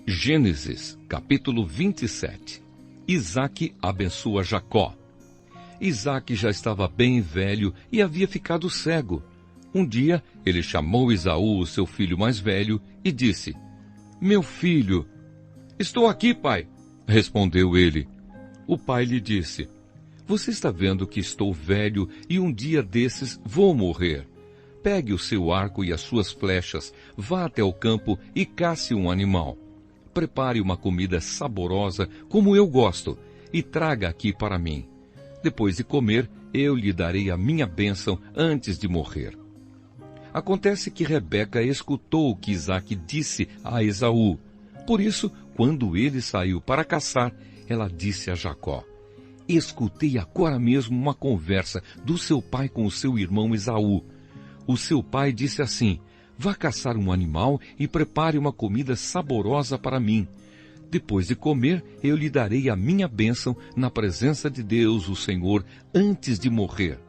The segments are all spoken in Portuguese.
Gênesis, capítulo 27. Isaque abençoa Jacó. Isaque já estava bem velho e havia ficado cego. Um dia, ele chamou Esaú, seu filho mais velho, e disse: "Meu filho." "Estou aqui, pai," respondeu ele. O pai lhe disse: "Você está vendo que estou velho e um dia desses vou morrer. Pegue o seu arco e as suas flechas, vá até o campo e casse um animal. Prepare uma comida saborosa, como eu gosto, e traga aqui para mim. Depois de comer, eu lhe darei a minha bênção antes de morrer." Acontece que Rebeca escutou o que Isaque disse a Esaú. Por isso, quando ele saiu para caçar, ela disse a Jacó: "Escutei agora mesmo uma conversa do seu pai com o seu irmão Esaú. O seu pai disse assim: vá caçar um animal e prepare uma comida saborosa para mim. Depois de comer, eu lhe darei a minha bênção na presença de Deus, o Senhor, antes de morrer."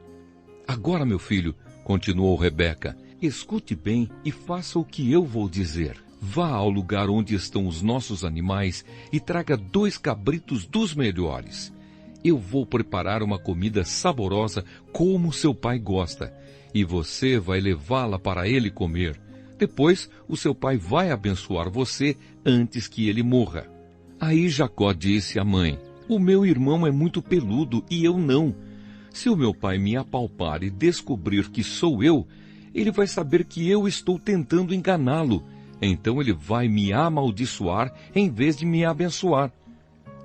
"Agora, meu filho," continuou Rebeca, "escute bem e faça o que eu vou dizer. Vá ao lugar onde estão os nossos animais e traga 2 cabritos dos melhores. Eu vou preparar uma comida saborosa como seu pai gosta, e você vai levá-la para ele comer. Depois, o seu pai vai abençoar você antes que ele morra." Aí Jacó disse à mãe: "O meu irmão é muito peludo e eu não. Se o meu pai me apalpar e descobrir que sou eu, ele vai saber que eu estou tentando enganá-lo. Então ele vai me amaldiçoar em vez de me abençoar."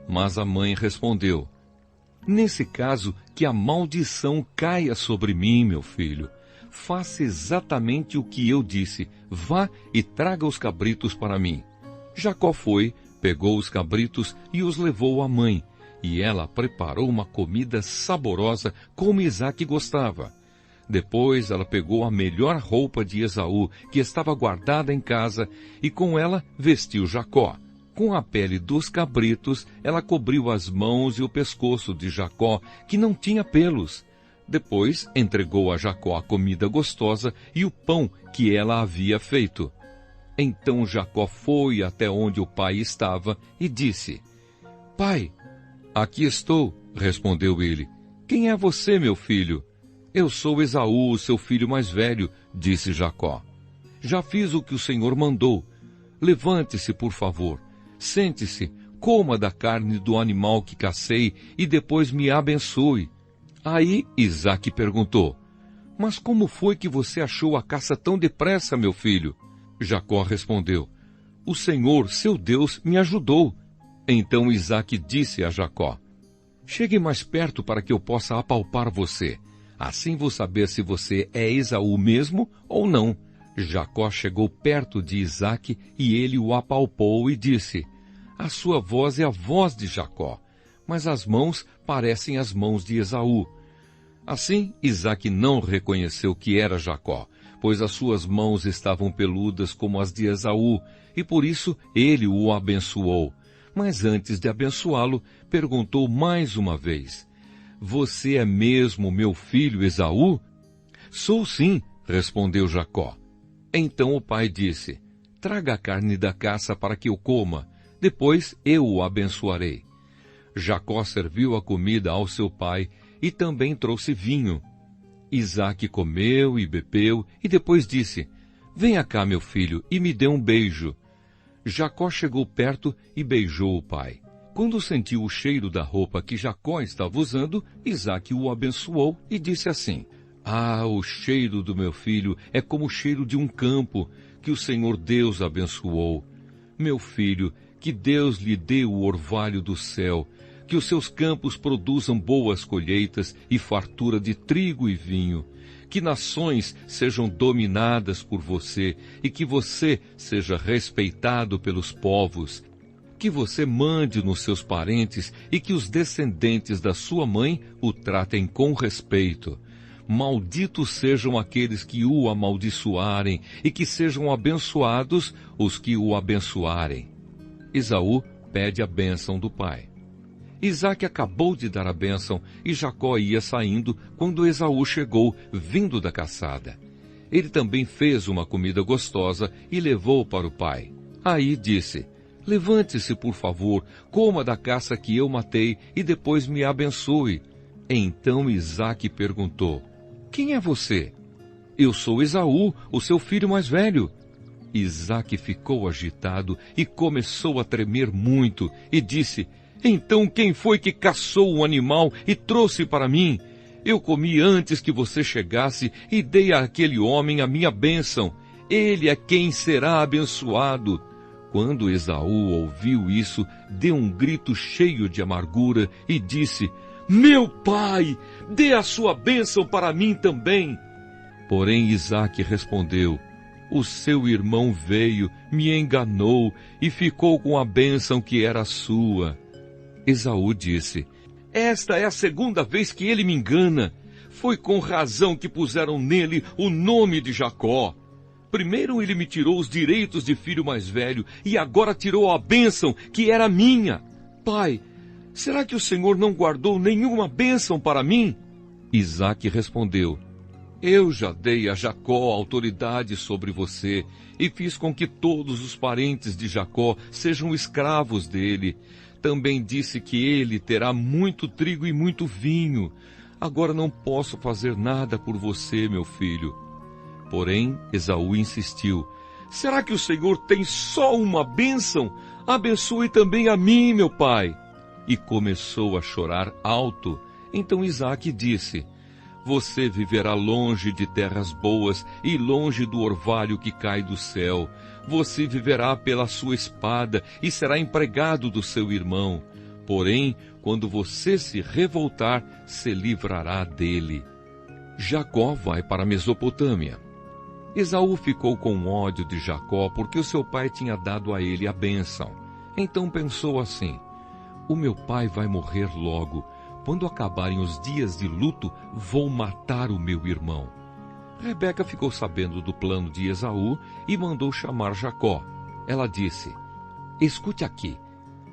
Mas a mãe respondeu: "Nesse caso, que a maldição caia sobre mim, meu filho. Faça exatamente o que eu disse. Vá e traga os cabritos para mim." Jacó foi, pegou os cabritos e os levou à mãe, e ela preparou uma comida saborosa como Isaque gostava. Depois ela pegou a melhor roupa de Esaú, que estava guardada em casa, e com ela vestiu Jacó. Com a pele dos cabritos, ela cobriu as mãos e o pescoço de Jacó, que não tinha pelos. Depois entregou a Jacó a comida gostosa e o pão que ela havia feito. Então Jacó foi até onde o pai estava e disse: "Pai." "Aqui estou," respondeu ele. "Quem é você, meu filho?" "Eu sou Esaú, seu filho mais velho," disse Jacó. "Já fiz o que o Senhor mandou. Levante-se, por favor. Sente-se, coma da carne do animal que cacei e depois me abençoe." Aí Isaque perguntou: "Mas como foi que você achou a caça tão depressa, meu filho?" Jacó respondeu: "O Senhor, seu Deus, me ajudou." Então Isaque disse a Jacó: "Chegue mais perto para que eu possa apalpar você. Assim vou saber se você é Esaú mesmo ou não." Jacó chegou perto de Isaque e ele o apalpou e disse: "A sua voz é a voz de Jacó, mas as mãos parecem as mãos de Esaú." Assim, Isaque não reconheceu que era Jacó, pois as suas mãos estavam peludas como as de Esaú, e por isso ele o abençoou. Mas antes de abençoá-lo, perguntou mais uma vez: "Você é mesmo meu filho Esaú?" "Sou sim," respondeu Jacó. Então o pai disse: "Traga a carne da caça para que eu coma, depois eu o abençoarei." Jacó serviu a comida ao seu pai e também trouxe vinho. Isaque comeu e bebeu e depois disse: "Venha cá, meu filho, e me dê um beijo." Jacó chegou perto e beijou o pai. Quando sentiu o cheiro da roupa que Jacó estava usando, Isaque o abençoou e disse assim: "Ah, o cheiro do meu filho é como o cheiro de um campo que o Senhor Deus abençoou. Meu filho, que Deus lhe dê o orvalho do céu, que os seus campos produzam boas colheitas e fartura de trigo e vinho, que nações sejam dominadas por você e que você seja respeitado pelos povos, que você mande nos seus parentes e que os descendentes da sua mãe o tratem com respeito. Malditos sejam aqueles que o amaldiçoarem e que sejam abençoados os que o abençoarem." Esaú pede a bênção do pai. Isaque acabou de dar a bênção e Jacó ia saindo quando Esaú chegou, vindo da caçada. Ele também fez uma comida gostosa e levou para o pai. Aí disse: Levante-se, por favor, coma da caça que eu matei e depois me abençoe. Então Isaque perguntou: Quem é você? Eu sou Esaú, o seu filho mais velho. Isaque ficou agitado e começou a tremer muito e disse: Então quem foi que caçou o animal e trouxe para mim? Eu comi antes que você chegasse e dei àquele homem a minha bênção. Ele é quem será abençoado. Quando Esaú ouviu isso, deu um grito cheio de amargura e disse: Meu pai, dê a sua bênção para mim também. Porém Isaque respondeu: O seu irmão veio, me enganou e ficou com a bênção que era sua. Esaú disse: Esta é a segunda vez que ele me engana. Foi com razão que puseram nele o nome de Jacó. Primeiro ele me tirou os direitos de filho mais velho e agora tirou a bênção que era minha. Pai, será que o Senhor não guardou nenhuma bênção para mim? Isaque respondeu: Eu já dei a Jacó autoridade sobre você e fiz com que todos os parentes de Jacó sejam escravos dele. Também disse que ele terá muito trigo e muito vinho. Agora não posso fazer nada por você, meu filho. Porém, Esaú insistiu: Será que o Senhor tem só uma bênção? Abençoe também a mim, meu pai. E começou a chorar alto. Então Isaque disse: Você viverá longe de terras boas e longe do orvalho que cai do céu. Você viverá pela sua espada e será empregado do seu irmão. Porém, quando você se revoltar, se livrará dele. Jacó vai para a Mesopotâmia. Esaú ficou com ódio de Jacó porque o seu pai tinha dado a ele a bênção. Então pensou assim: O meu pai vai morrer logo. Quando acabarem os dias de luto, vou matar o meu irmão. Rebeca ficou sabendo do plano de Esaú e mandou chamar Jacó. Ela disse: Escute aqui.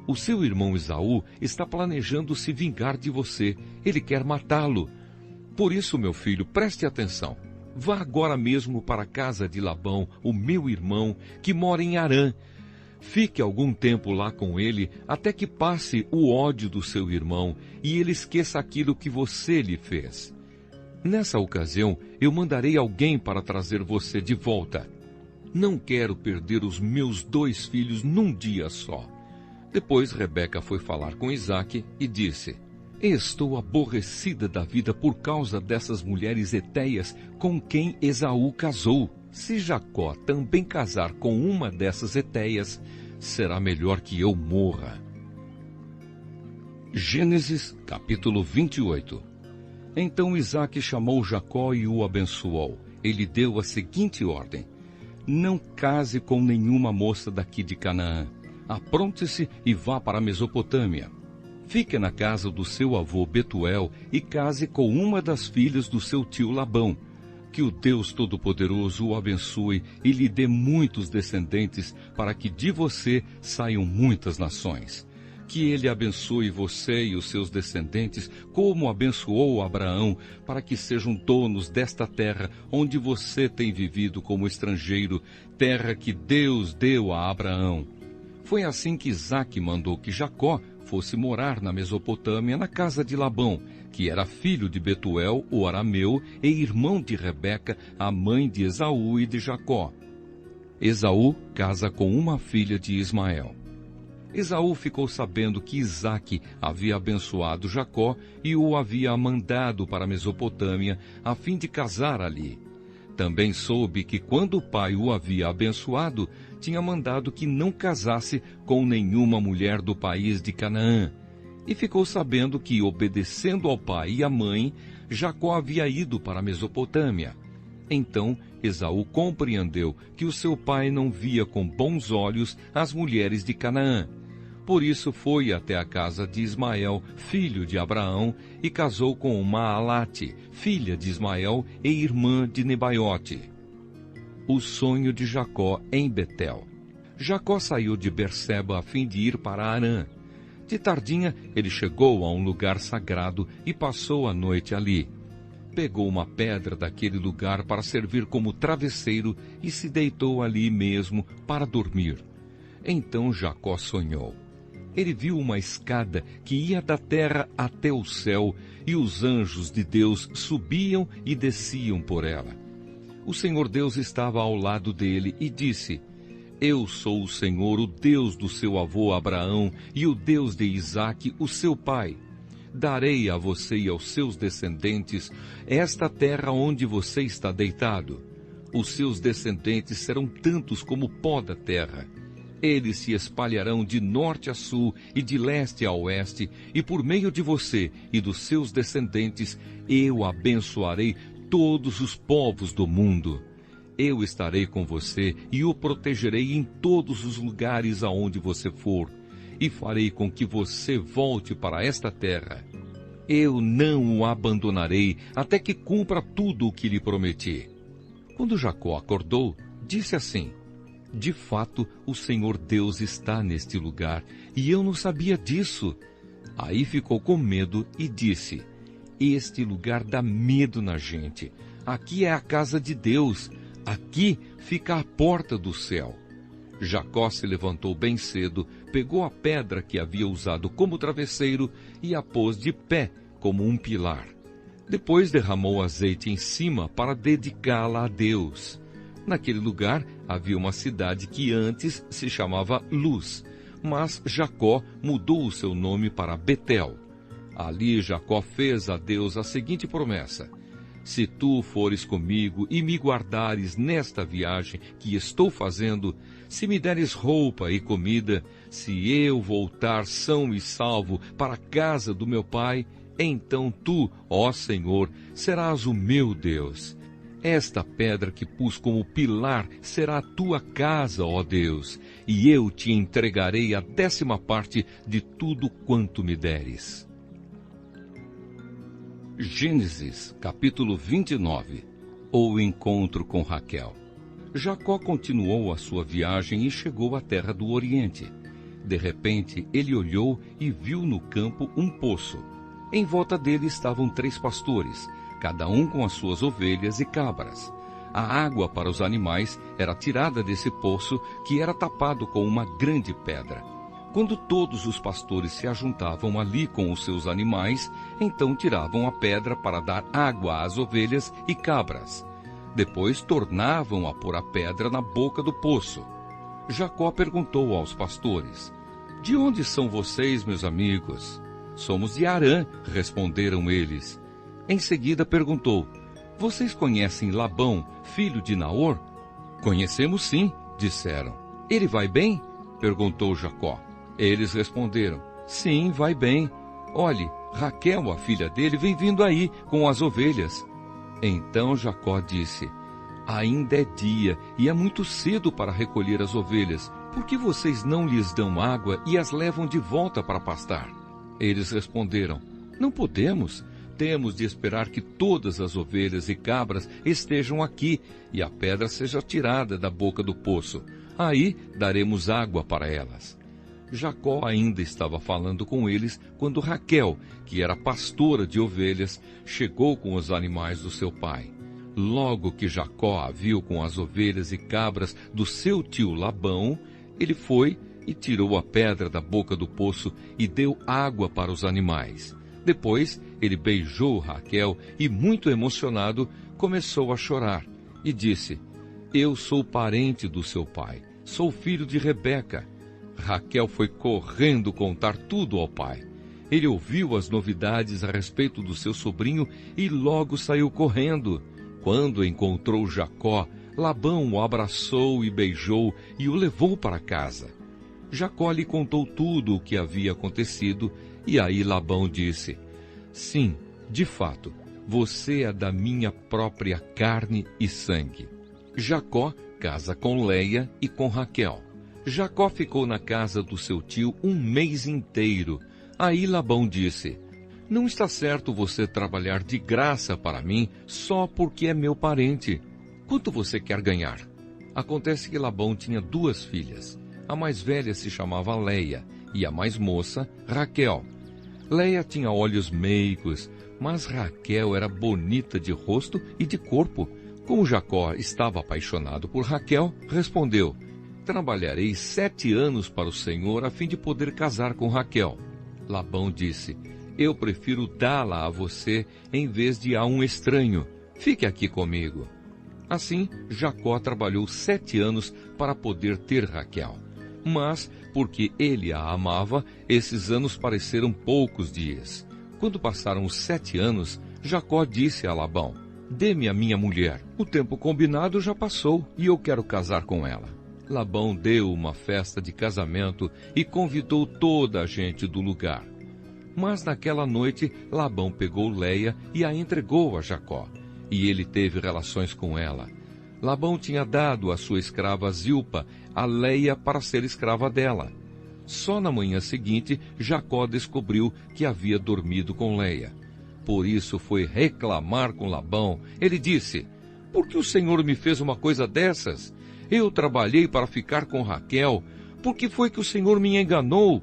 O seu irmão Esaú está planejando se vingar de você. Ele quer matá-lo. Por isso, meu filho, preste atenção. Vá agora mesmo para a casa de Labão, o meu irmão, que mora em Harã. Fique algum tempo lá com ele, até que passe o ódio do seu irmão e ele esqueça aquilo que você lhe fez. Nessa ocasião, eu mandarei alguém para trazer você de volta. Não quero perder os meus 2 filhos num dia só. Depois Rebeca foi falar com Isaque e disse: Estou aborrecida da vida por causa dessas mulheres hetéias com quem Esaú casou. Se Jacó também casar com uma dessas hetéias, será melhor que eu morra. Gênesis capítulo 28. Então Isaque chamou Jacó e o abençoou. Ele deu a seguinte ordem: Não case com nenhuma moça daqui de Canaã. Apronte-se e vá para a Mesopotâmia. Fique na casa do seu avô Betuel e case com uma das filhas do seu tio Labão. Que o Deus Todo-Poderoso o abençoe e lhe dê muitos descendentes, para que de você saiam muitas nações. Que ele abençoe você e os seus descendentes, como abençoou Abraão, para que sejam donos desta terra onde você tem vivido como estrangeiro, terra que Deus deu a Abraão. Foi assim que Isaque mandou que Jacó fosse morar na Mesopotâmia, na casa de Labão, que era filho de Betuel, o arameu, e irmão de Rebeca, a mãe de Esaú e de Jacó. Esaú casa com uma filha de Ismael. Esaú ficou sabendo que Isaque havia abençoado Jacó e o havia mandado para a Mesopotâmia, a fim de casar ali. Também soube que quando o pai o havia abençoado, tinha mandado que não casasse com nenhuma mulher do país de Canaã. E ficou sabendo que, obedecendo ao pai e à mãe, Jacó havia ido para a Mesopotâmia. Então Esaú compreendeu que o seu pai não via com bons olhos as mulheres de Canaã. Por isso foi até a casa de Ismael, filho de Abraão, e casou com Maalate, filha de Ismael e irmã de Nebaiote. O sonho de Jacó em Betel. Jacó saiu de Berseba a fim de ir para Harã. De tardinha, ele chegou a um lugar sagrado e passou a noite ali. Pegou uma pedra daquele lugar para servir como travesseiro e se deitou ali mesmo para dormir. Então Jacó sonhou. Ele viu uma escada que ia da terra até o céu, e os anjos de Deus subiam e desciam por ela. O Senhor Deus estava ao lado dele e disse: Eu sou o Senhor, o Deus do seu avô Abraão e o Deus de Isaque, o seu pai. Darei a você e aos seus descendentes esta terra onde você está deitado. Os seus descendentes serão tantos como o pó da terra. Eles se espalharão de norte a sul e de leste a oeste, e por meio de você e dos seus descendentes eu abençoarei todos os povos do mundo. Eu estarei com você e o protegerei em todos os lugares aonde você for, e farei com que você volte para esta terra. Eu não o abandonarei até que cumpra tudo o que lhe prometi. Quando Jacó acordou, disse assim: De fato, o Senhor Deus está neste lugar, e eu não sabia disso. Aí ficou com medo e disse: Este lugar dá medo na gente. Aqui é a casa de Deus. Aqui fica a porta do céu. Jacó se levantou bem cedo, pegou a pedra que havia usado como travesseiro e a pôs de pé como um pilar. Depois derramou azeite em cima para dedicá-la a Deus. Naquele lugar havia uma cidade que antes se chamava Luz, mas Jacó mudou o seu nome para Betel. Ali Jacó fez a Deus a seguinte promessa: Se tu fores comigo e me guardares nesta viagem que estou fazendo, se me deres roupa e comida, se eu voltar são e salvo para a casa do meu pai, então tu, ó Senhor, serás o meu Deus. Esta pedra que pus como pilar será a tua casa, ó Deus, e eu te entregarei a 10ª parte de tudo quanto me deres. Gênesis, capítulo 29. O encontro com Raquel. Jacó continuou a sua viagem e chegou à terra do Oriente. De repente, ele olhou e viu no campo um poço. Em volta dele estavam 3 pastores, cada um com as suas ovelhas e cabras. A água para os animais era tirada desse poço, que era tapado com uma grande pedra. Quando todos os pastores se ajuntavam ali com os seus animais, então tiravam a pedra para dar água às ovelhas e cabras. Depois tornavam a pôr a pedra na boca do poço. Jacó perguntou aos pastores: De onde são vocês, meus amigos? Somos de Harã, responderam eles. Em seguida perguntou: Vocês conhecem Labão, filho de Naor? Conhecemos sim, disseram. Ele vai bem? Perguntou Jacó. Eles responderam: Sim, vai bem. Olhe, Raquel, a filha dele, vem vindo aí com as ovelhas. Então Jacó disse: Ainda é dia e é muito cedo para recolher as ovelhas. Por que vocês não lhes dão água e as levam de volta para pastar? Eles responderam: Não podemos. Temos de esperar que todas as ovelhas e cabras estejam aqui e a pedra seja tirada da boca do poço. Aí daremos água para elas. Jacó ainda estava falando com eles quando Raquel, que era pastora de ovelhas, chegou com os animais do seu pai. Logo que Jacó a viu com as ovelhas e cabras do seu tio Labão, ele foi e tirou a pedra da boca do poço e deu água para os animais. Depois ele beijou Raquel e, muito emocionado, começou a chorar e disse: Eu sou parente do seu pai, sou filho de Rebeca. Raquel foi correndo contar tudo ao pai. Ele ouviu as novidades a respeito do seu sobrinho e logo saiu correndo. Quando encontrou Jacó, Labão o abraçou e beijou e o levou para casa. Jacó lhe contou tudo o que havia acontecido e aí Labão disse: Sim, de fato, você é da minha própria carne e sangue. Jacó casa com Leia e com Raquel. Jacó ficou na casa do seu tio 1 mês inteiro. Aí Labão disse: Não está certo você trabalhar de graça para mim só porque é meu parente. Quanto você quer ganhar? Acontece que Labão tinha 2 filhas. A mais velha se chamava Leia e a mais moça, Raquel. Leia tinha olhos meigos, mas Raquel era bonita de rosto e de corpo. Como Jacó estava apaixonado por Raquel, respondeu: trabalharei 7 anos para o Senhor a fim de poder casar com Raquel. Labão disse: eu prefiro dá-la a você em vez de a um estranho. Fique aqui comigo. Assim, Jacó trabalhou 7 anos para poder ter Raquel. Mas, porque ele a amava, esses anos pareceram poucos dias. Quando passaram os 7 anos, Jacó disse a Labão: dê-me a minha mulher. O tempo combinado já passou e eu quero casar com ela. Labão deu uma festa de casamento e convidou toda a gente do lugar. Mas naquela noite, Labão pegou Leia e a entregou a Jacó, e ele teve relações com ela. Labão tinha dado a sua escrava Zilpa a Leia para ser escrava dela. Só na manhã seguinte, Jacó descobriu que havia dormido com Leia. Por isso foi reclamar com Labão. Ele disse: por que o Senhor me fez uma coisa dessas? Eu trabalhei para ficar com Raquel. Por que foi que o Senhor me enganou?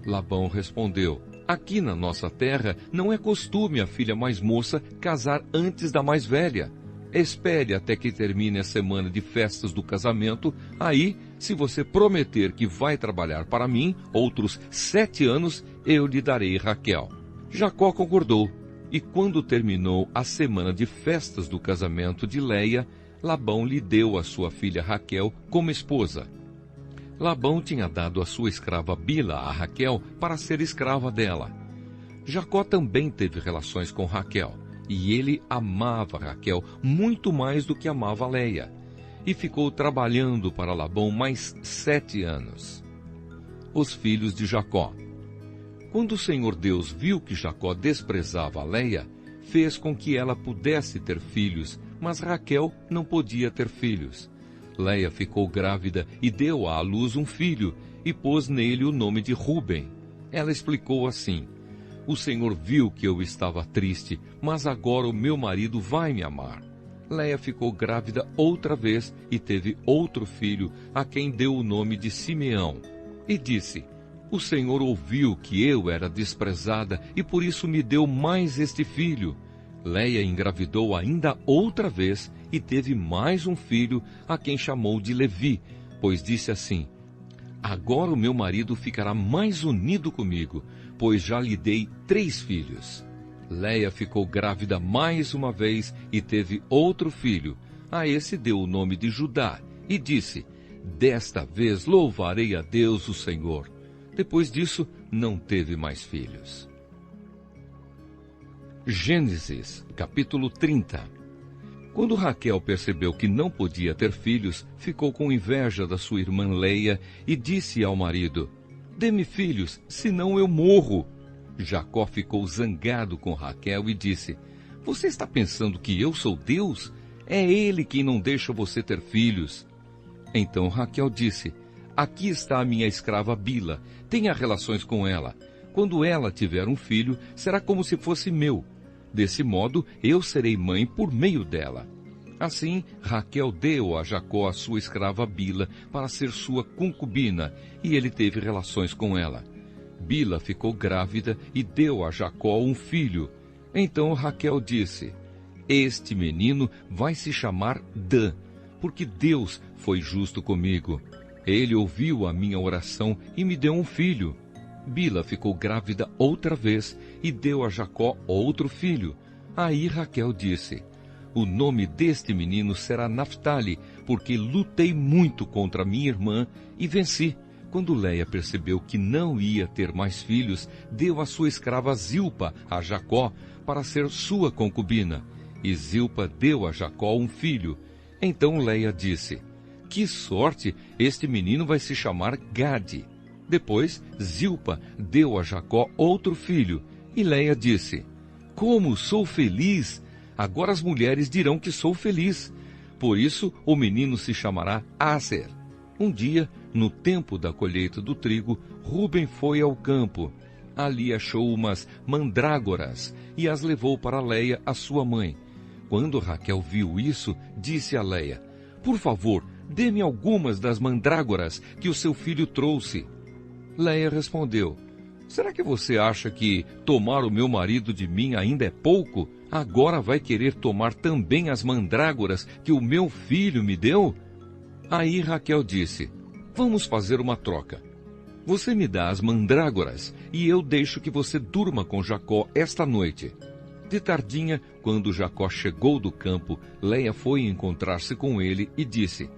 Labão respondeu: aqui na nossa terra não é costume a filha mais moça casar antes da mais velha. Espere até que termine a semana de festas do casamento. Aí, se você prometer que vai trabalhar para mim outros 7 anos, eu lhe darei Raquel. Jacó concordou. E quando terminou a semana de festas do casamento de Leia, Labão lhe deu a sua filha Raquel como esposa. Labão tinha dado a sua escrava Bila a Raquel para ser escrava dela. Jacó também teve relações com Raquel, e ele amava Raquel muito mais do que amava Leia, e ficou trabalhando para Labão mais 7 anos. Os filhos de Jacó. Quando o Senhor Deus viu que Jacó desprezava Leia, fez com que ela pudesse ter filhos, mas Raquel não podia ter filhos. Leia ficou grávida e deu à luz um filho, e pôs nele o nome de Ruben. Ela explicou assim: o Senhor viu que eu estava triste, mas agora o meu marido vai me amar. Leia ficou grávida outra vez e teve outro filho, a quem deu o nome de Simeão. E disse: o Senhor ouviu que eu era desprezada e por isso me deu mais este filho. Leia engravidou ainda outra vez e teve mais um filho, a quem chamou de Levi, pois disse assim: agora o meu marido ficará mais unido comigo, pois já lhe dei 3 filhos. Leia ficou grávida mais uma vez e teve outro filho. A esse deu o nome de Judá e disse: desta vez louvarei a Deus o Senhor. Depois disso, não teve mais filhos. Gênesis, capítulo 30. Quando Raquel percebeu que não podia ter filhos, ficou com inveja da sua irmã Leia e disse ao marido: dê-me filhos, senão eu morro. Jacó ficou zangado com Raquel e disse: você está pensando que eu sou Deus? É ele quem não deixa você ter filhos. Então Raquel disse: aqui está a minha escrava Bila, tenha relações com ela. Quando ela tiver um filho, será como se fosse meu. Desse modo, eu serei mãe por meio dela. Assim, Raquel deu a Jacó a sua escrava Bila para ser sua concubina, e ele teve relações com ela. Bila ficou grávida e deu a Jacó um filho. Então Raquel disse: este menino vai se chamar Dan, porque Deus foi justo comigo. Ele ouviu a minha oração e me deu um filho. Bila ficou grávida outra vez e deu a Jacó outro filho. Aí Raquel disse: o nome deste menino será Naftali, porque lutei muito contra minha irmã e venci. Quando Leia percebeu que não ia ter mais filhos, deu a sua escrava Zilpa a Jacó para ser sua concubina. E Zilpa deu a Jacó um filho. Então Leia disse: que sorte, este menino vai se chamar Gade. Depois, Zilpa deu a Jacó outro filho, e Leia disse: como sou feliz! Agora as mulheres dirão que sou feliz. Por isso, o menino se chamará Aser. Um dia, no tempo da colheita do trigo, Ruben foi ao campo. Ali achou umas mandrágoras e as levou para Leia, a sua mãe. Quando Raquel viu isso, disse a Leia: por favor, dê-me algumas das mandrágoras que o seu filho trouxe. Leia respondeu: será que você acha que tomar o meu marido de mim ainda é pouco? Agora vai querer tomar também as mandrágoras que o meu filho me deu? Aí Raquel disse: Vamos fazer uma troca. Você me dá as mandrágoras e eu deixo que você durma com Jacó esta noite. De tardinha, quando Jacó chegou do campo, Leia foi encontrar-se com ele e disse: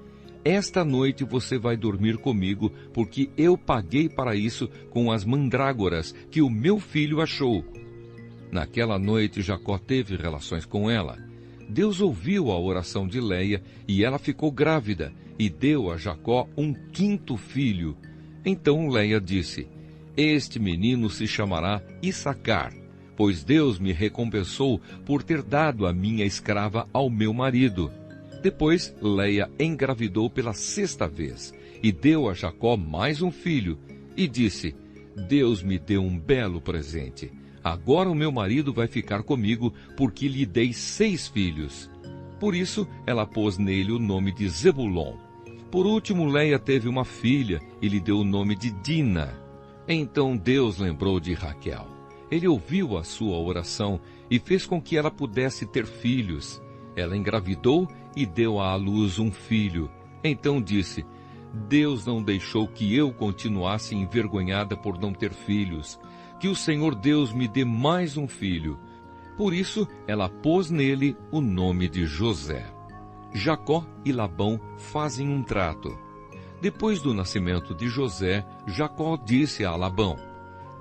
esta noite você vai dormir comigo, porque eu paguei para isso com as mandrágoras que o meu filho achou. Naquela noite Jacó teve relações com ela. Deus ouviu a oração de Leia e ela ficou grávida e deu a Jacó um 5º filho. Então Leia disse: este menino se chamará Issacar, pois Deus me recompensou por ter dado a minha escrava ao meu marido. Depois Leia engravidou pela 6ª vez e deu a Jacó mais um filho e disse: Deus me deu um belo presente. Agora o meu marido vai ficar comigo porque lhe dei 6 filhos. Por isso ela pôs nele o nome de Zebulon. Por último, Leia teve uma filha e lhe deu o nome de Dina. Então Deus lembrou de Raquel. Ele ouviu a sua oração e fez com que ela pudesse ter filhos. Ela engravidou e deu à luz um filho. Então disse: Deus não deixou que eu continuasse envergonhada por não ter filhos. Que o Senhor Deus me dê mais um filho. Por isso, ela pôs nele o nome de José. Jacó e Labão fazem um trato. Depois do nascimento de José, Jacó disse a Labão: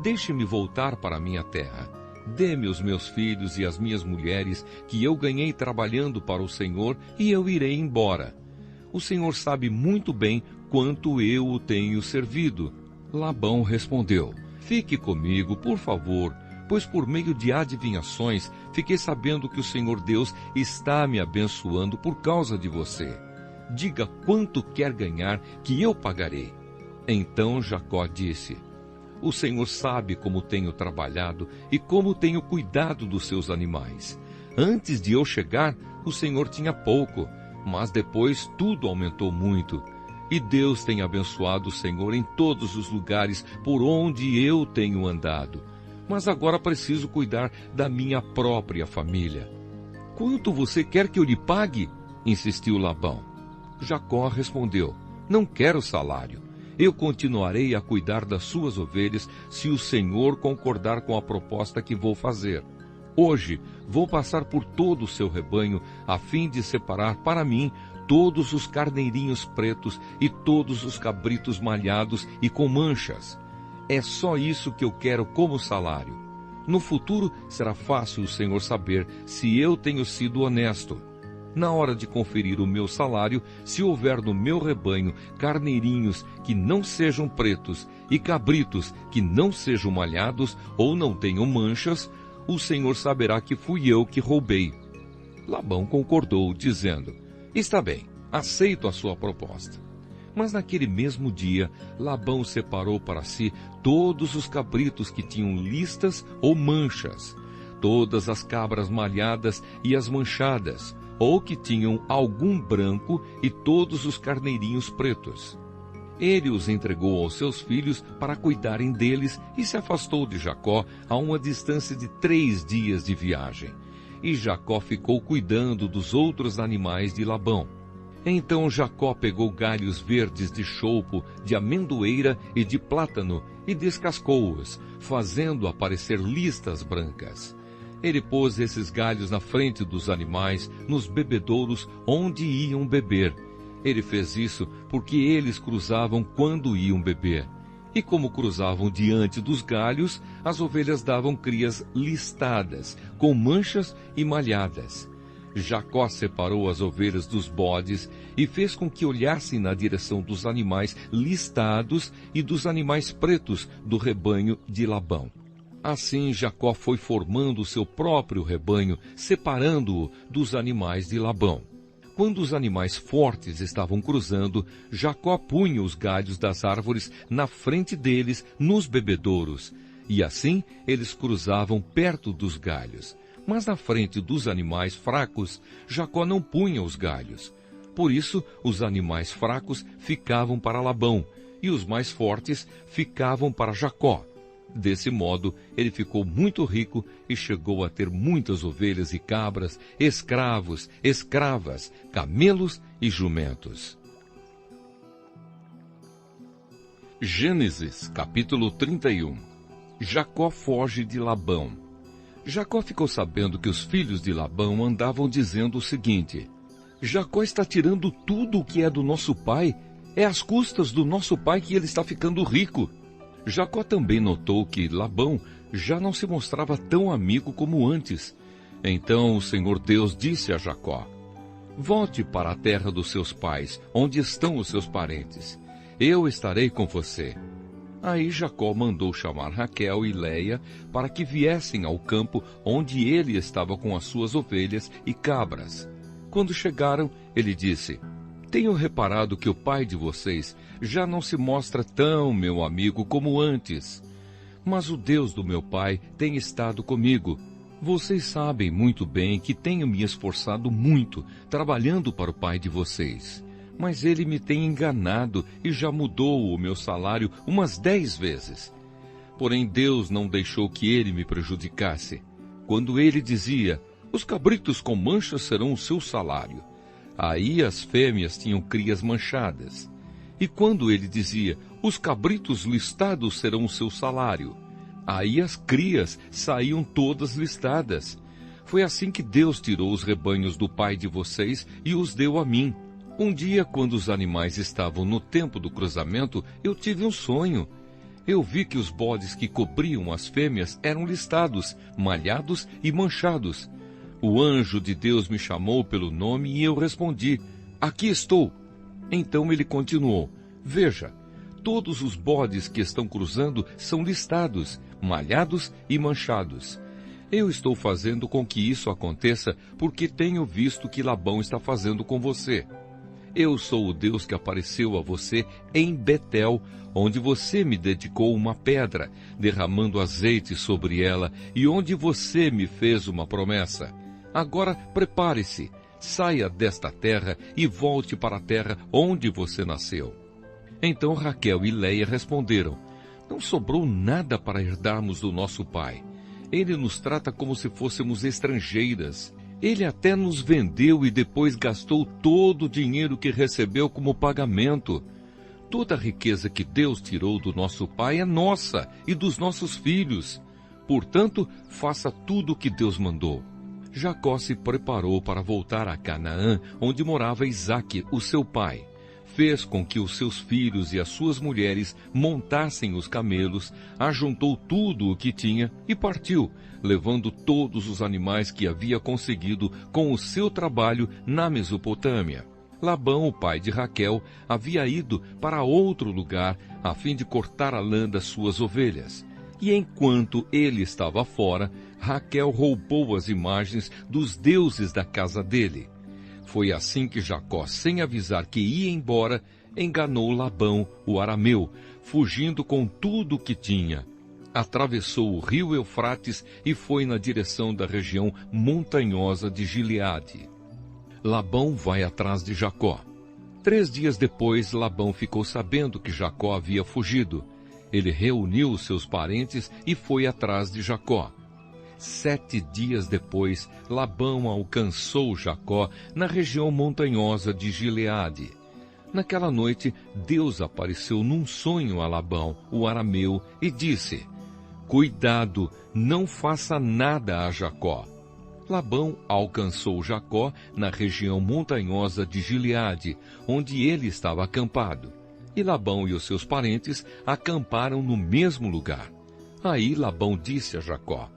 deixe-me voltar para minha terra. Dê-me os meus filhos e as minhas mulheres, que eu ganhei trabalhando para o Senhor, e eu irei embora. O Senhor sabe muito bem quanto eu o tenho servido. Labão respondeu: fique comigo, por favor, pois por meio de adivinhações fiquei sabendo que o Senhor Deus está me abençoando por causa de você. Diga quanto quer ganhar, que eu pagarei. Então Jacó disse: o Senhor sabe como tenho trabalhado e como tenho cuidado dos seus animais. Antes de eu chegar, o Senhor tinha pouco, mas depois tudo aumentou muito. E Deus tem abençoado o Senhor em todos os lugares por onde eu tenho andado. Mas agora preciso cuidar da minha própria família. Quanto você quer que eu lhe pague? Insistiu Labão. Jacó respondeu: não quero salário. Eu continuarei a cuidar das suas ovelhas se o Senhor concordar com a proposta que vou fazer. Hoje vou passar por todo o seu rebanho, a fim de separar para mim todos os carneirinhos pretos e todos os cabritos malhados e com manchas. É só isso que eu quero como salário. No futuro será fácil o Senhor saber se eu tenho sido honesto. Na hora de conferir o meu salário, se houver no meu rebanho carneirinhos que não sejam pretos e cabritos que não sejam malhados ou não tenham manchas, o Senhor saberá que fui eu que roubei. Labão concordou, dizendo: está bem, aceito a sua proposta. Mas naquele mesmo dia, Labão separou para si todos os cabritos que tinham listas ou manchas, todas as cabras malhadas e as manchadas, ou que tinham algum branco, e todos os carneirinhos pretos. Ele os entregou aos seus filhos para cuidarem deles e se afastou de Jacó a uma distância de 3 dias de viagem. E Jacó ficou cuidando dos outros animais de Labão. Então Jacó pegou galhos verdes de choupo, de amendoeira e de plátano e descascou-os, fazendo aparecer listas brancas. Ele pôs esses galhos na frente dos animais, nos bebedouros onde iam beber. Ele fez isso porque eles cruzavam quando iam beber. E como cruzavam diante dos galhos, as ovelhas davam crias listadas, com manchas e malhadas. Jacó separou as ovelhas dos bodes e fez com que olhassem na direção dos animais listados e dos animais pretos do rebanho de Labão. Assim Jacó foi formando o seu próprio rebanho, separando-o dos animais de Labão. Quando os animais fortes estavam cruzando, Jacó punha os galhos das árvores na frente deles, nos bebedouros, e assim eles cruzavam perto dos galhos. Mas na frente dos animais fracos, Jacó não punha os galhos. Por isso, os animais fracos ficavam para Labão, e os mais fortes ficavam para Jacó. Desse modo, ele ficou muito rico e chegou a ter muitas ovelhas e cabras, escravos, escravas, camelos e jumentos. Gênesis, capítulo 31. Jacó foge de Labão. Jacó ficou sabendo que os filhos de Labão andavam dizendo o seguinte: Jacó está tirando tudo o que é do nosso pai. É às custas do nosso pai que ele está ficando rico. Jacó também notou que Labão já não se mostrava tão amigo como antes. Então o Senhor Deus disse a Jacó: Volte para a terra dos seus pais, onde estão os seus parentes. Eu estarei com você. Aí Jacó mandou chamar Raquel e Leia para que viessem ao campo onde ele estava com as suas ovelhas e cabras. Quando chegaram, ele disse: Tenho reparado que o pai de vocês já não se mostra tão meu amigo como antes. Mas o Deus do meu pai tem estado comigo. Vocês sabem muito bem que tenho me esforçado muito, trabalhando para o pai de vocês. Mas ele me tem enganado e já mudou o meu salário umas 10 vezes. Porém, Deus não deixou que ele me prejudicasse. Quando ele dizia: Os cabritos com manchas serão o seu salário, aí as fêmeas tinham crias manchadas. E quando ele dizia: Os cabritos listados serão o seu salário, aí as crias saíam todas listadas. Foi assim que Deus tirou os rebanhos do pai de vocês e os deu a mim. Um dia, quando os animais estavam no tempo do cruzamento, eu tive um sonho. Eu vi que os bodes que cobriam as fêmeas eram listados, malhados e manchados. O anjo de Deus me chamou pelo nome e eu respondi: Aqui estou. Então ele continuou: Veja, todos os bodes que estão cruzando são listados, malhados e manchados. Eu estou fazendo com que isso aconteça porque tenho visto que Labão está fazendo com você. Eu sou o Deus que apareceu a você em Betel, onde você me dedicou uma pedra, derramando azeite sobre ela, e onde você me fez uma promessa. Agora prepare-se, saia desta terra e volte para a terra onde você nasceu. Então Raquel e Leia responderam: Não sobrou nada para herdarmos do nosso pai. Ele nos trata como se fôssemos estrangeiras. Ele até nos vendeu e depois gastou todo o dinheiro que recebeu como pagamento. Toda a riqueza que Deus tirou do nosso pai é nossa e dos nossos filhos. Portanto, faça tudo o que Deus mandou. Jacó se preparou para voltar a Canaã, onde morava Isaque, o seu pai. Fez com que os seus filhos e as suas mulheres montassem os camelos, ajuntou tudo o que tinha e partiu, levando todos os animais que havia conseguido com o seu trabalho na Mesopotâmia. Labão, o pai de Raquel, havia ido para outro lugar a fim de cortar a lã das suas ovelhas. E enquanto ele estava fora, Raquel roubou as imagens dos deuses da casa dele. Foi assim que Jacó, sem avisar que ia embora, enganou Labão, o arameu, fugindo com tudo o que tinha. Atravessou o rio Eufrates e foi na direção da região montanhosa de Gileade. Labão vai atrás de Jacó. 3 dias depois, Labão ficou sabendo que Jacó havia fugido. Ele reuniu os seus parentes e foi atrás de Jacó. 7 dias depois, Labão alcançou Jacó na região montanhosa de Gileade. Naquela noite, Deus apareceu num sonho a Labão, o arameu, e disse: Cuidado, não faça nada a Jacó. Labão alcançou Jacó na região montanhosa de Gileade, onde ele estava acampado. E Labão e os seus parentes acamparam no mesmo lugar. Aí Labão disse a Jacó: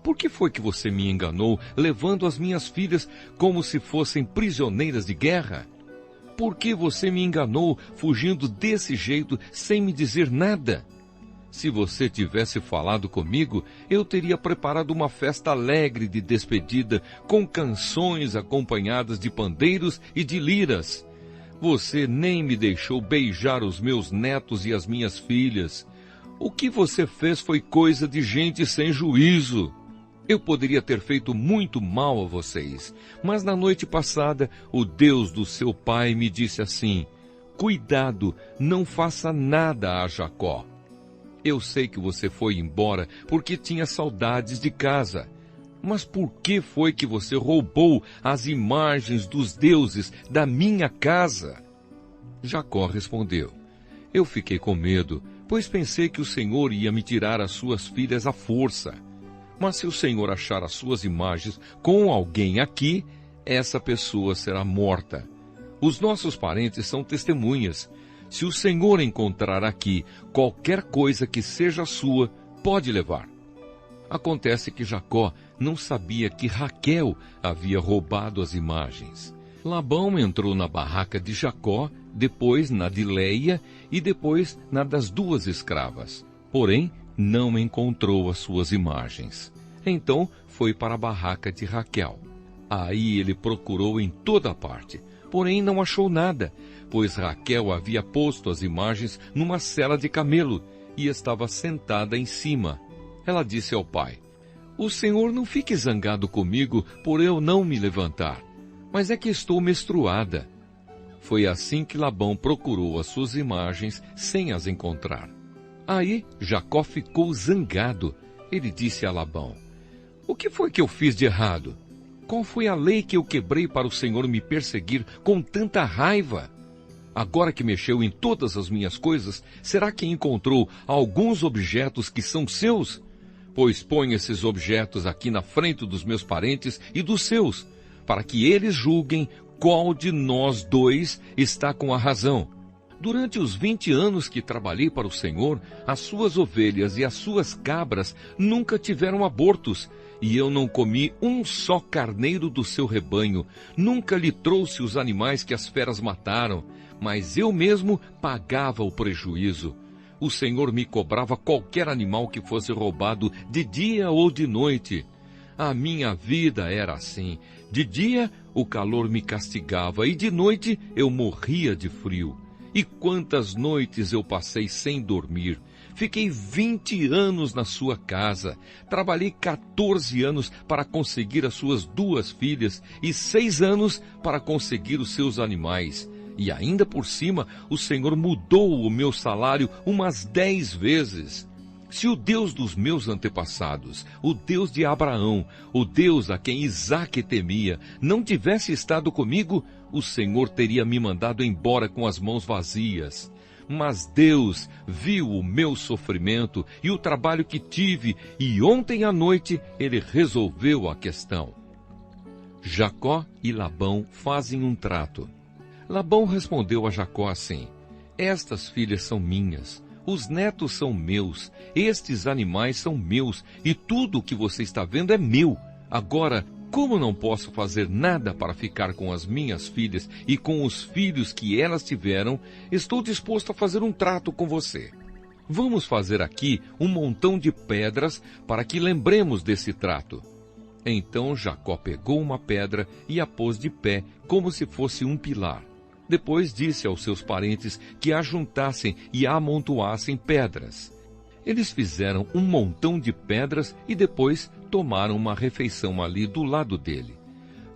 Por que foi que você me enganou, levando as minhas filhas como se fossem prisioneiras de guerra? Por que você me enganou, fugindo desse jeito, sem me dizer nada? Se você tivesse falado comigo, eu teria preparado uma festa alegre de despedida, com canções acompanhadas de pandeiros e de liras. Você nem me deixou beijar os meus netos e as minhas filhas. O que você fez foi coisa de gente sem juízo. Eu poderia ter feito muito mal a vocês, mas na noite passada, o Deus do seu pai me disse assim: Cuidado, não faça nada a Jacó. Eu sei que você foi embora porque tinha saudades de casa. Mas por que foi que você roubou as imagens dos deuses da minha casa? Jacó respondeu: Eu fiquei com medo, pois pensei que o Senhor ia me tirar as suas filhas à força. Mas se o Senhor achar as suas imagens com alguém aqui, essa pessoa será morta. Os nossos parentes são testemunhas. Se o Senhor encontrar aqui qualquer coisa que seja sua, pode levar. Acontece que Jacó não sabia que Raquel havia roubado as imagens. Labão entrou na barraca de Jacó, depois na de Leia e depois na das duas escravas. Porém, não encontrou as suas imagens. Então foi para a barraca de Raquel. Aí ele procurou em toda parte, porém não achou nada, pois Raquel havia posto as imagens numa sela de camelo e estava sentada em cima. Ela disse ao pai: "O senhor não fique zangado comigo por eu não me levantar, mas é que estou menstruada." Foi assim que Labão procurou as suas imagens sem as encontrar. Aí Jacó ficou zangado. Ele disse a Labão: "O que foi que eu fiz de errado? Qual foi a lei que eu quebrei para o Senhor me perseguir com tanta raiva? Agora que mexeu em todas as minhas coisas, será que encontrou alguns objetos que são seus? Pois põe esses objetos aqui na frente dos meus parentes e dos seus, para que eles julguem qual de nós dois está com a razão. Durante os 20 anos que trabalhei para o Senhor, as suas ovelhas e as suas cabras nunca tiveram abortos, e eu não comi um só carneiro do seu rebanho, nunca lhe trouxe os animais que as feras mataram, mas eu mesmo pagava o prejuízo. O Senhor me cobrava qualquer animal que fosse roubado de dia ou de noite. A minha vida era assim. De dia o calor me castigava e de noite eu morria de frio. E quantas noites eu passei sem dormir. Fiquei 20 anos na sua casa. Trabalhei 14 anos para conseguir as suas 2 filhas e 6 anos para conseguir os seus animais. E ainda por cima, o Senhor mudou o meu salário umas 10 vezes. Se o Deus dos meus antepassados, o Deus de Abraão, o Deus a quem Isaque temia, não tivesse estado comigo, o Senhor teria me mandado embora com as mãos vazias. Mas Deus viu o meu sofrimento e o trabalho que tive, e ontem à noite ele resolveu a questão." Jacó e Labão fazem um trato. Labão respondeu a Jacó assim: "Estas filhas são minhas, os netos são meus, estes animais são meus, e tudo o que você está vendo é meu. Agora, como não posso fazer nada para ficar com as minhas filhas e com os filhos que elas tiveram, estou disposto a fazer um trato com você. Vamos fazer aqui um montão de pedras para que lembremos desse trato." Então Jacó pegou uma pedra e a pôs de pé, como se fosse um pilar. Depois disse aos seus parentes que ajuntassem e amontoassem pedras. Eles fizeram um montão de pedras e depois tomaram uma refeição ali do lado dele.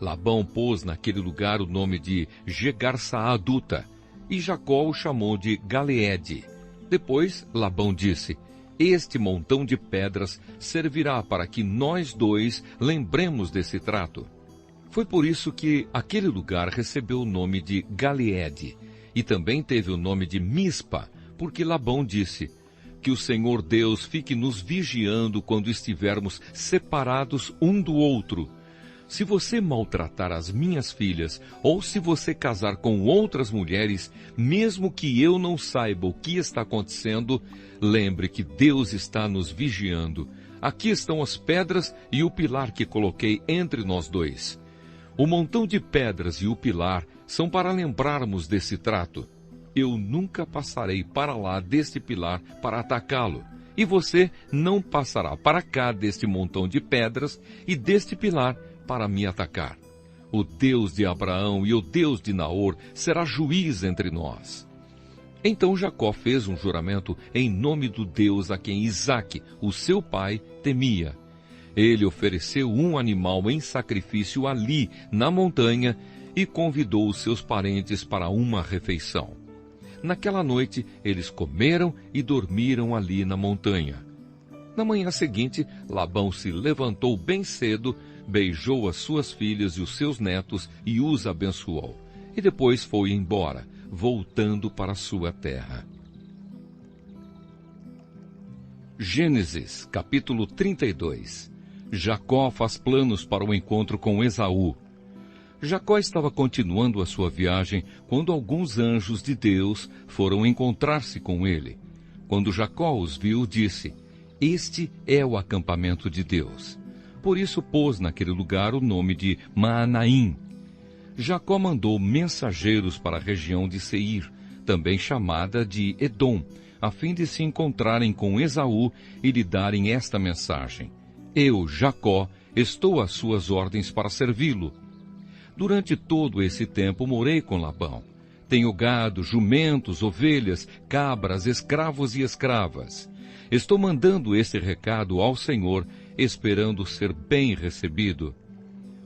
Labão pôs naquele lugar o nome de Jegar-Saaduta, e Jacó o chamou de Galeede. Depois Labão disse: "Este montão de pedras servirá para que nós dois lembremos desse trato." Foi por isso que aquele lugar recebeu o nome de Galeede, e também teve o nome de Mispa, porque Labão disse: "Que o Senhor Deus fique nos vigiando quando estivermos separados um do outro. Se você maltratar as minhas filhas, ou se você casar com outras mulheres, mesmo que eu não saiba o que está acontecendo, lembre que Deus está nos vigiando. Aqui estão as pedras e o pilar que coloquei entre nós dois. O montão de pedras e o pilar são para lembrarmos desse trato. Eu nunca passarei para lá deste pilar para atacá-lo, e você não passará para cá deste montão de pedras e deste pilar para me atacar. O Deus de Abraão e o Deus de Naor será juiz entre nós." Então Jacó fez um juramento em nome do Deus a quem Isaque, o seu pai, temia. Ele ofereceu um animal em sacrifício ali, na montanha, e convidou os seus parentes para uma refeição. Naquela noite, eles comeram e dormiram ali na montanha. Na manhã seguinte, Labão se levantou bem cedo, beijou as suas filhas e os seus netos e os abençoou. E depois foi embora, voltando para sua terra. Gênesis, capítulo 32. Jacó faz planos para o encontro com Esaú. Jacó estava continuando a sua viagem quando alguns anjos de Deus foram encontrar-se com ele. Quando Jacó os viu, disse: "Este é o acampamento de Deus." Por isso pôs naquele lugar o nome de Maanaim. Jacó mandou mensageiros para a região de Seir, também chamada de Edom, a fim de se encontrarem com Esaú e lhe darem esta mensagem: "Eu, Jacó, estou às suas ordens para servi-lo. Durante todo esse tempo morei com Labão. Tenho gado, jumentos, ovelhas, cabras, escravos e escravas. Estou mandando este recado ao Senhor, esperando ser bem recebido."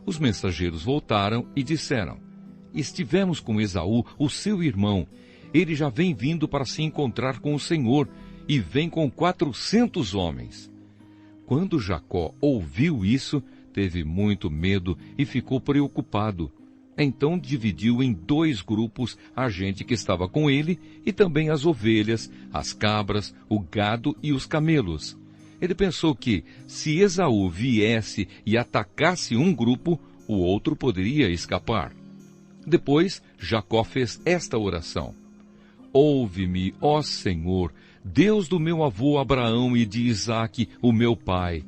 Os mensageiros voltaram e disseram: "Estivemos com Esaú, o seu irmão. Ele já vem vindo para se encontrar com o Senhor, e vem com 400 homens." Quando Jacó ouviu isso, teve muito medo e ficou preocupado. Então dividiu em 2 grupos a gente que estava com ele e também as ovelhas, as cabras, o gado e os camelos. Ele pensou que, se Esaú viesse e atacasse um grupo, o outro poderia escapar. Depois, Jacó fez esta oração: "Ouve-me, ó Senhor, Deus do meu avô Abraão e de Isaque, o meu pai.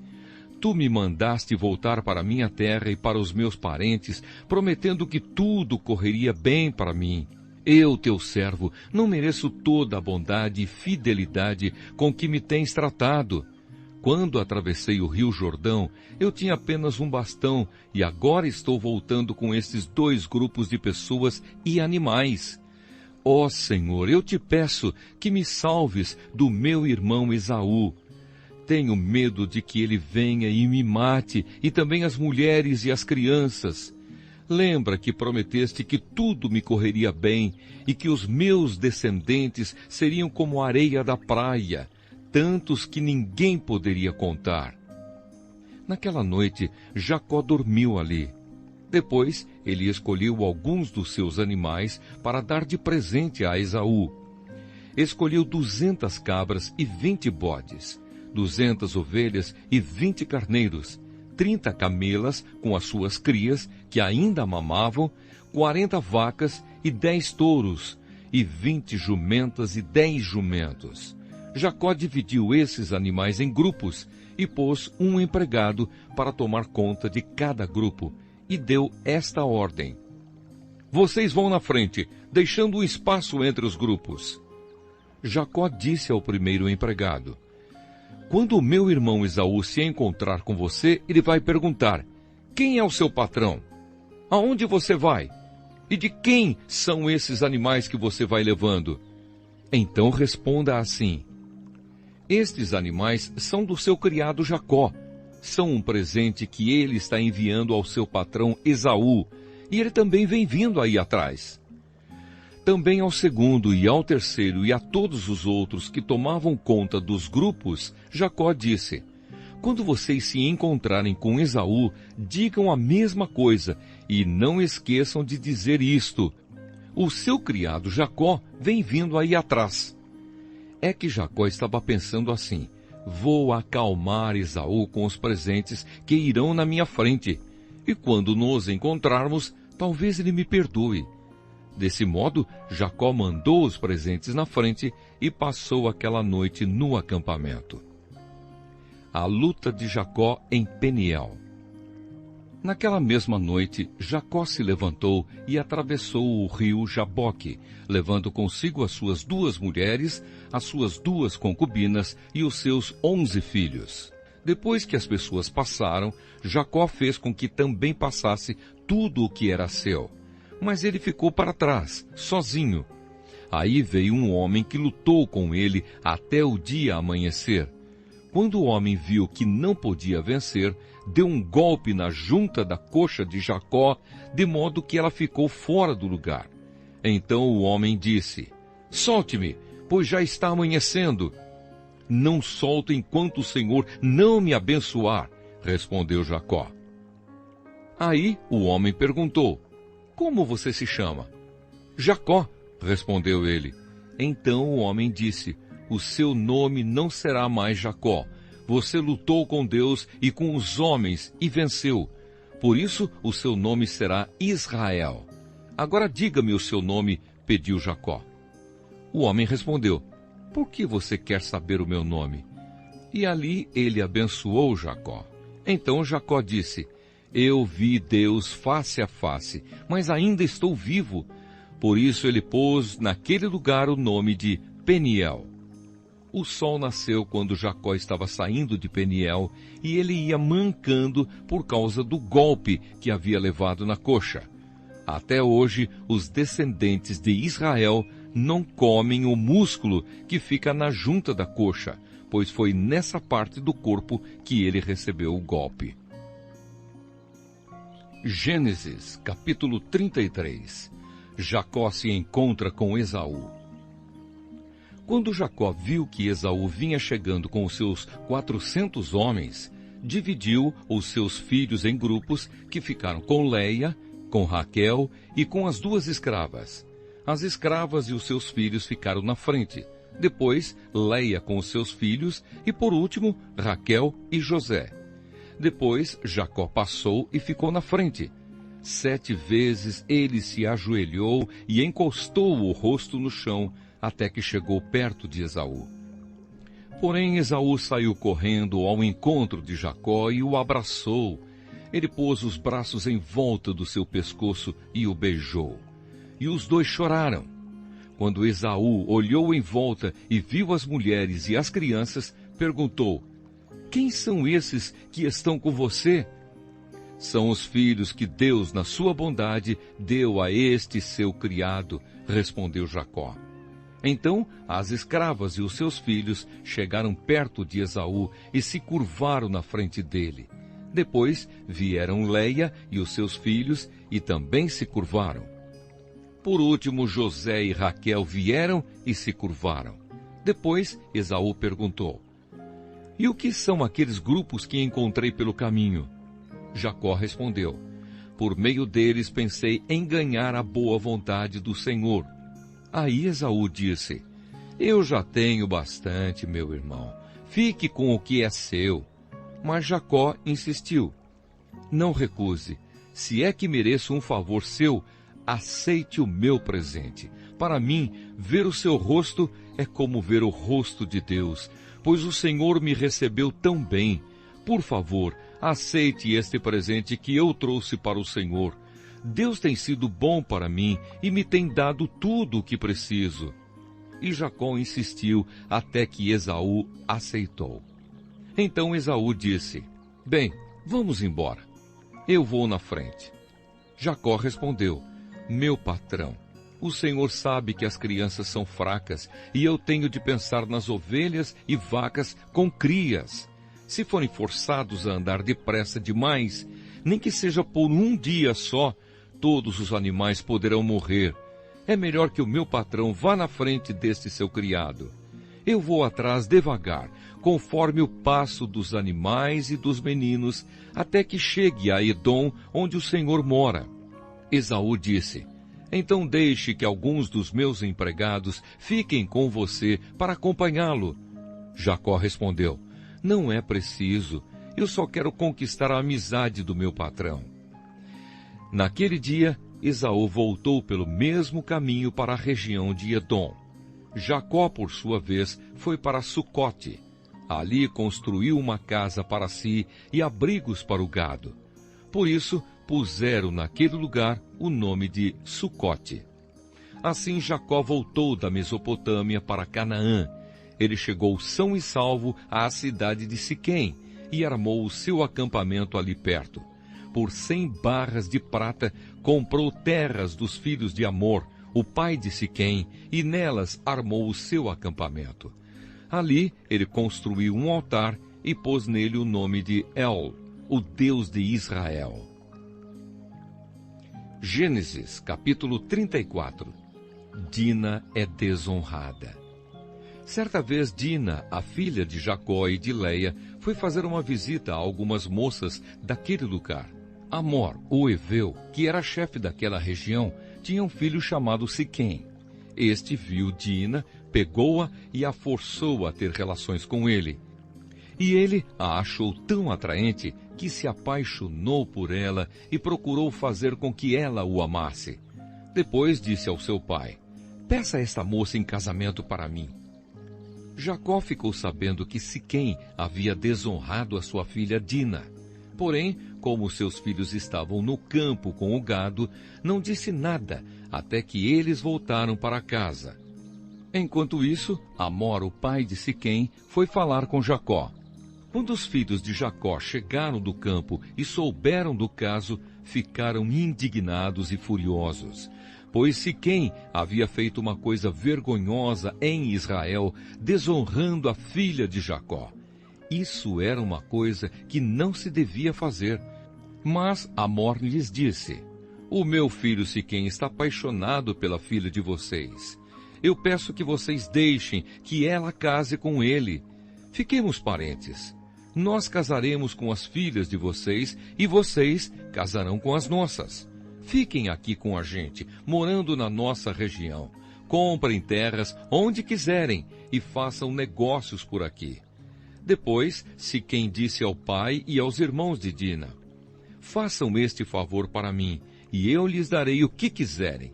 Tu me mandaste voltar para minha terra e para os meus parentes, prometendo que tudo correria bem para mim. Eu, teu servo, não mereço toda a bondade e fidelidade com que me tens tratado. Quando atravessei o rio Jordão, eu tinha apenas um bastão, e agora estou voltando com estes 2 grupos de pessoas e animais. Ó Senhor, eu te peço que me salves do meu irmão Esaú. Tenho medo de que ele venha e me mate, e também as mulheres e as crianças. Lembra que prometeste que tudo me correria bem, e que os meus descendentes seriam como a areia da praia, tantos que ninguém poderia contar." Naquela noite, Jacó dormiu ali. Depois, ele escolheu alguns dos seus animais para dar de presente a Esaú. Escolheu 200 cabras e 20 bodes, 200 ovelhas e 20 carneiros, 30 camelas com as suas crias, que ainda mamavam, 40 vacas e 10 touros, e 20 jumentas e 10 jumentos. Jacó dividiu esses animais em grupos e pôs um empregado para tomar conta de cada grupo, e deu esta ordem: "Vocês vão na frente, deixando um espaço entre os grupos." Jacó disse ao primeiro empregado: "Quando o meu irmão Esaú se encontrar com você, ele vai perguntar: 'Quem é o seu patrão? Aonde você vai? E de quem são esses animais que você vai levando?' Então responda assim: 'Estes animais são do seu criado Jacó. São um presente que ele está enviando ao seu patrão Esaú, e ele também vem vindo aí atrás.'" Também ao segundo e ao terceiro e a todos os outros que tomavam conta dos grupos, Jacó disse: "Quando vocês se encontrarem com Esaú, digam a mesma coisa, e não esqueçam de dizer isto: 'O seu criado Jacó vem vindo aí atrás.'" É que Jacó estava pensando assim: "Vou acalmar Esaú com os presentes que irão na minha frente, e quando nos encontrarmos, talvez ele me perdoe." Desse modo, Jacó mandou os presentes na frente e passou aquela noite no acampamento. A luta de Jacó em Peniel. Naquela mesma noite, Jacó se levantou e atravessou o rio Jaboque, levando consigo as suas 2 mulheres, as suas 2 concubinas e os seus 11 filhos. Depois que as pessoas passaram, Jacó fez com que também passasse tudo o que era seu. Mas ele ficou para trás, sozinho. Aí veio um homem que lutou com ele até o dia amanhecer. Quando o homem viu que não podia vencer, deu um golpe na junta da coxa de Jacó, de modo que ela ficou fora do lugar. Então o homem disse: "Solte-me, pois já está amanhecendo." "Não solto enquanto o Senhor não me abençoar", respondeu Jacó. Aí o homem perguntou: "Como você se chama?" "Jacó", respondeu ele. Então o homem disse: o seu nome não será mais Jacó. Você lutou com Deus e com os homens e venceu. Por isso, o seu nome será Israel. Agora diga-me o seu nome, pediu Jacó. O homem respondeu, por que você quer saber o meu nome? E ali ele abençoou Jacó. Então Jacó disse, eu vi Deus face a face, mas ainda estou vivo. Por isso ele pôs naquele lugar o nome de Peniel. O sol nasceu quando Jacó estava saindo de Peniel e ele ia mancando por causa do golpe que havia levado na coxa. Até hoje, os descendentes de Israel não comem o músculo que fica na junta da coxa, pois foi nessa parte do corpo que ele recebeu o golpe. Gênesis, capítulo 33. Jacó se encontra com Esaú. Quando Jacó viu que Esaú vinha chegando com os seus 400 homens, dividiu os seus filhos em grupos que ficaram com Leia, com Raquel e com as 2 escravas. As escravas e os seus filhos ficaram na frente, depois Leia com os seus filhos e, por último, Raquel e José. Depois Jacó passou e ficou na frente. 7 vezes ele se ajoelhou e encostou o rosto no chão, até que chegou perto de Esaú. Porém, Esaú saiu correndo ao encontro de Jacó e o abraçou. Ele pôs os braços em volta do seu pescoço e o beijou. E os 2 choraram. Quando Esaú olhou em volta e viu as mulheres e as crianças, perguntou, quem são esses que estão com você? São os filhos que Deus, na sua bondade, deu a este seu criado, respondeu Jacó. Então as escravas e os seus filhos chegaram perto de Esaú e se curvaram na frente dele. Depois vieram Leia e os seus filhos e também se curvaram. Por último, José e Raquel vieram e se curvaram. Depois Esaú perguntou, e o que são aqueles grupos que encontrei pelo caminho? Jacó respondeu, por meio deles pensei em ganhar a boa vontade do Senhor. Aí Esaú disse, eu já tenho bastante, meu irmão, fique com o que é seu. Mas Jacó insistiu, não recuse, se é que mereço um favor seu, aceite o meu presente. Para mim, ver o seu rosto é como ver o rosto de Deus, pois o Senhor me recebeu tão bem. Por favor, aceite este presente que eu trouxe para o Senhor. Deus tem sido bom para mim e me tem dado tudo o que preciso. E Jacó insistiu até que Esaú aceitou. Então Esaú disse, bem, vamos embora. Eu vou na frente. Jacó respondeu, meu patrão, o Senhor sabe que as crianças são fracas e eu tenho de pensar nas ovelhas e vacas com crias. Se forem forçados a andar depressa demais, nem que seja por um dia só, todos os animais poderão morrer. É melhor que o meu patrão vá na frente deste seu criado. Eu vou atrás devagar, conforme o passo dos animais e dos meninos, até que chegue a Edom, onde o Senhor mora. Esaú disse, então deixe que alguns dos meus empregados fiquem com você para acompanhá-lo. Jacó respondeu, não é preciso, eu só quero conquistar a amizade do meu patrão. Naquele dia, Esaú voltou pelo mesmo caminho para a região de Edom. Jacó, por sua vez, foi para Sucote. Ali construiu uma casa para si e abrigos para o gado. Por isso, puseram naquele lugar o nome de Sucote. Assim Jacó voltou da Mesopotâmia para Canaã. Ele chegou são e salvo à cidade de Siquém e armou o seu acampamento ali perto. Por 100 barras de prata, comprou terras dos filhos de Amor, o pai de Siquém, e nelas armou o seu acampamento. Ali ele construiu um altar e pôs nele o nome de El, o Deus de Israel. Gênesis, capítulo 34. Dina é desonrada. Certa vez Dina, a filha de Jacó e de Leia, foi fazer uma visita a algumas moças daquele lugar. Amor, o heveu, que era chefe daquela região, tinha um filho chamado Siquém. Este viu Dina, pegou-a e a forçou a ter relações com ele. E ele a achou tão atraente que se apaixonou por ela e procurou fazer com que ela o amasse. Depois disse ao seu pai: peça esta moça em casamento para mim. Jacó ficou sabendo que Siquém havia desonrado a sua filha Dina. Porém, como seus filhos estavam no campo com o gado, não disse nada até que eles voltaram para casa. Enquanto isso, Amor, o pai de Siquém, foi falar com Jacó. Quando os filhos de Jacó chegaram do campo e souberam do caso, ficaram indignados e furiosos, pois Siquém havia feito uma coisa vergonhosa em Israel, desonrando a filha de Jacó. Isso era uma coisa que não se devia fazer. Mas Amor lhes disse: o meu filho Siquém está apaixonado pela filha de vocês. Eu peço que vocês deixem que ela case com ele. Fiquemos parentes. Nós casaremos com as filhas de vocês e vocês casarão com as nossas. Fiquem aqui com a gente, morando na nossa região. Comprem terras onde quiserem e façam negócios por aqui. Depois, Siquém disse ao pai e aos irmãos de Dina: façam este favor para mim, e eu lhes darei o que quiserem.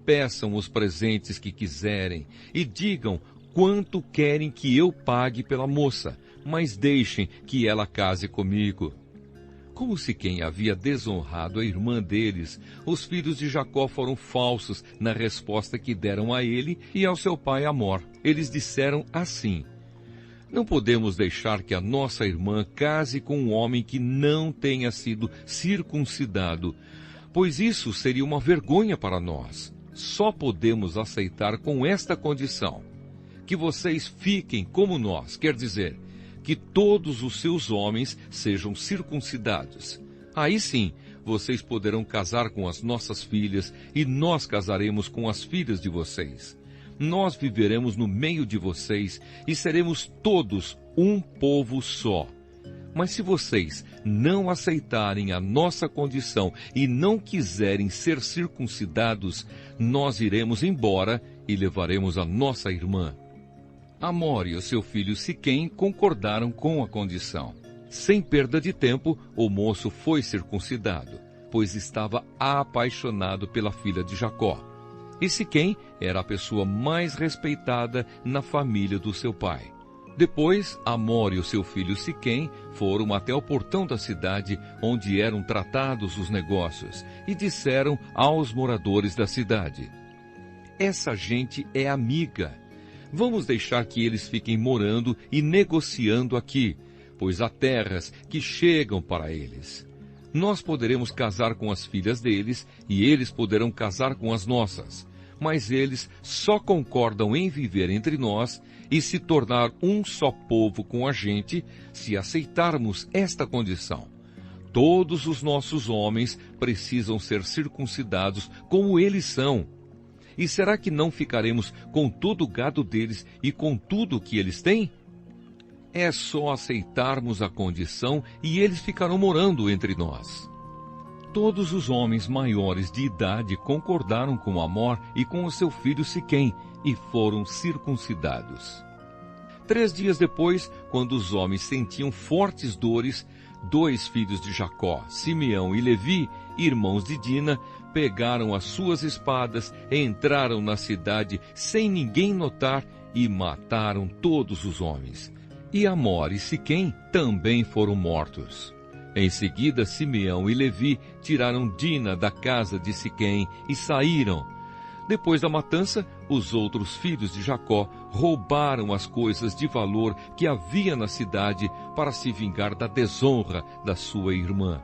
Peçam os presentes que quiserem e digam quanto querem que eu pague pela moça, mas deixem que ela case comigo. Como Siquém havia desonrado a irmã deles, os filhos de Jacó foram falsos na resposta que deram a ele e ao seu pai Amor. Eles disseram assim: não podemos deixar que a nossa irmã case com um homem que não tenha sido circuncidado, pois isso seria uma vergonha para nós. Só podemos aceitar com esta condição: que vocês fiquem como nós, quer dizer, que todos os seus homens sejam circuncidados. Aí sim, vocês poderão casar com as nossas filhas e nós casaremos com as filhas de vocês. Nós viveremos no meio de vocês e seremos todos um povo só. Mas se vocês não aceitarem a nossa condição e não quiserem ser circuncidados, nós iremos embora e levaremos a nossa irmã. Amor e o seu filho Siquém concordaram com a condição. Sem perda de tempo, o moço foi circuncidado, pois estava apaixonado pela filha de Jacó. E Siquém era a pessoa mais respeitada na família do seu pai. Depois, Amor e o seu filho Siquém foram até o portão da cidade onde eram tratados os negócios e disseram aos moradores da cidade: essa gente é amiga. Vamos deixar que eles fiquem morando e negociando aqui, pois há terras que chegam para eles. Nós poderemos casar com as filhas deles e eles poderão casar com as nossas. Mas eles só concordam em viver entre nós e se tornar um só povo com a gente se aceitarmos esta condição. Todos os nossos homens precisam ser circuncidados como eles são. E será que não ficaremos com todo o gado deles e com tudo o que eles têm? É só aceitarmos a condição e eles ficarão morando entre nós. Todos os homens maiores de idade concordaram com Amor e com o seu filho Siquém e foram circuncidados. 3 dias depois, quando os homens sentiam fortes dores, 2 filhos de Jacó, Simeão e Levi, irmãos de Dina, pegaram as suas espadas, entraram na cidade sem ninguém notar e mataram todos os homens. E Amor e Siquém também foram mortos. Em seguida, Simeão e Levi tiraram Dina da casa de Siquém e saíram. Depois da matança, os outros filhos de Jacó roubaram as coisas de valor que havia na cidade para se vingar da desonra da sua irmã.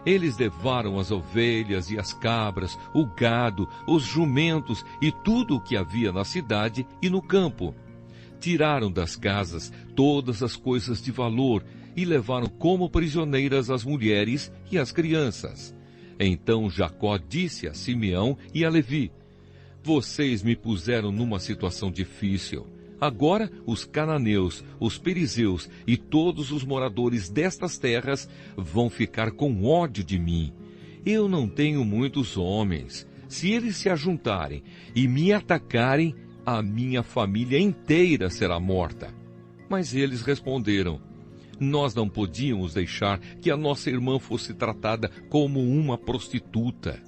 Eles levaram as ovelhas e as cabras, o gado, os jumentos e tudo o que havia na cidade e no campo. Tiraram das casas todas as coisas de valor e levaram como prisioneiras as mulheres e as crianças. Então Jacó disse a Simeão e a Levi: vocês me puseram numa situação difícil. Agora os cananeus, os perizeus e todos os moradores destas terras vão ficar com ódio de mim. Eu não tenho muitos homens. Se eles se ajuntarem e me atacarem, a minha família inteira será morta. Mas eles responderam: nós não podíamos deixar que a nossa irmã fosse tratada como uma prostituta.